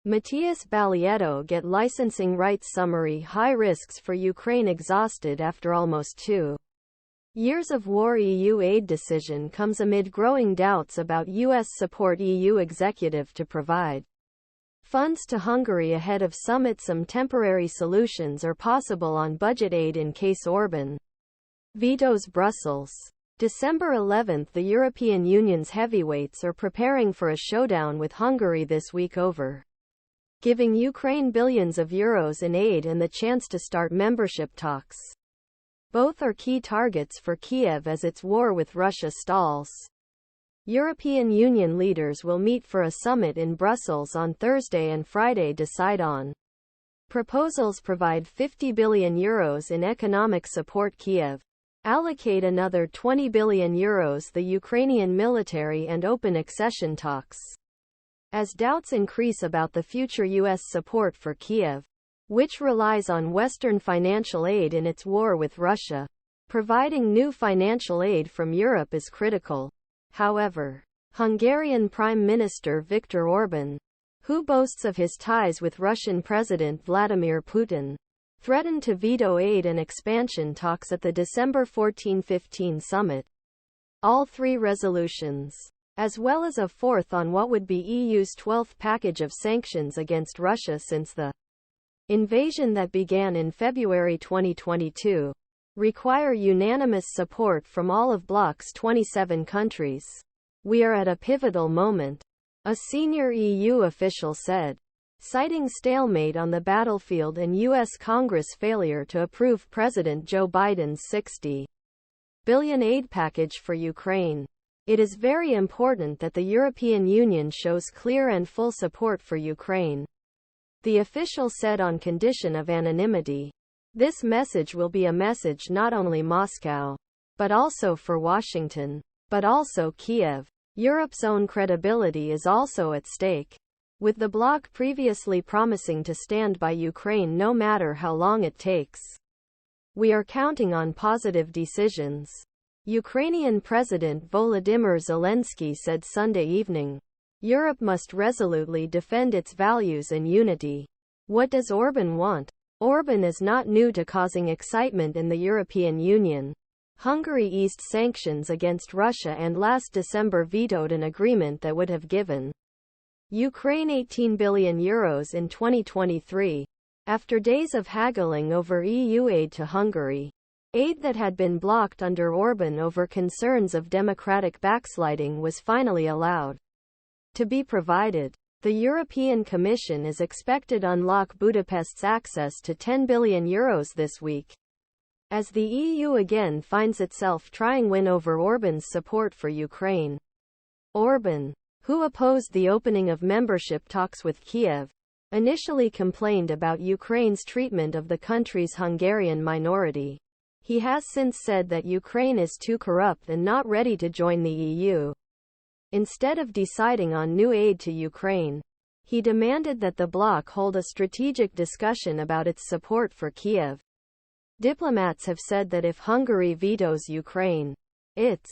Matthias Balieto get licensing rights summary. High risks for Ukraine exhausted after almost 2 years of war. EU aid decision comes amid growing doubts about U.S. support. EU executive to provide funds to Hungary ahead of summit. Some temporary solutions are possible on budget aid in case Orban vetoes Brussels. December 11. The European Union's heavyweights are preparing for a showdown with Hungary this week over giving Ukraine billions of euros in aid and the chance to start membership talks. Both are key targets for Kiev as its war with Russia stalls. European Union leaders will meet for a summit in Brussels on Thursday and Friday. Decide on proposals. Provide 50 billion euros in economic support. Kiev allocate another 20 billion euros the Ukrainian military and open accession talks. As doubts increase about the future U.S. support for Kiev, which relies on Western financial aid in its war with Russia, providing new financial aid from Europe is critical. However, Hungarian Prime Minister Viktor Orban, who boasts of his ties with Russian President Vladimir Putin, threatened to veto aid and expansion talks at the December 14-15 summit. All 3 resolutions, as well as a fourth on what would be EU's 12th package of sanctions against Russia since the invasion that began in February 2022, require unanimous support from all of bloc's 27 countries. We are at a pivotal moment, a senior EU official said, citing stalemate on the battlefield and U.S. Congress failure to approve President Joe Biden's $60 billion aid package for Ukraine. It is very important that the European Union shows clear and full support for Ukraine, the official said on condition of anonymity. This message will be a message not only Moscow, but also for Washington, but also Kiev. Europe's own credibility is also at stake, with the bloc previously promising to stand by Ukraine no matter how long it takes. We are counting on positive decisions, Ukrainian President Volodymyr Zelensky said Sunday evening. Europe must resolutely defend its values and unity. What does Orban want? Orban is not new to causing excitement in the European Union. Hungary eased sanctions against Russia and last December vetoed an agreement that would have given Ukraine 18 billion euros in 2023, after days of haggling over EU aid to Hungary. Aid that had been blocked under Orban over concerns of democratic backsliding was finally allowed to be provided. The European Commission is expected to unlock Budapest's access to 10 billion euros this week, as the EU again finds itself trying win over Orban's support for Ukraine. Orban, who opposed the opening of membership talks with Kiev, initially complained about Ukraine's treatment of the country's Hungarian minority. He has since said that Ukraine is too corrupt and not ready to join the EU. Instead of deciding on new aid to Ukraine, he demanded that the bloc hold a strategic discussion about its support for Kiev. Diplomats have said that if Hungary vetoes Ukraine, its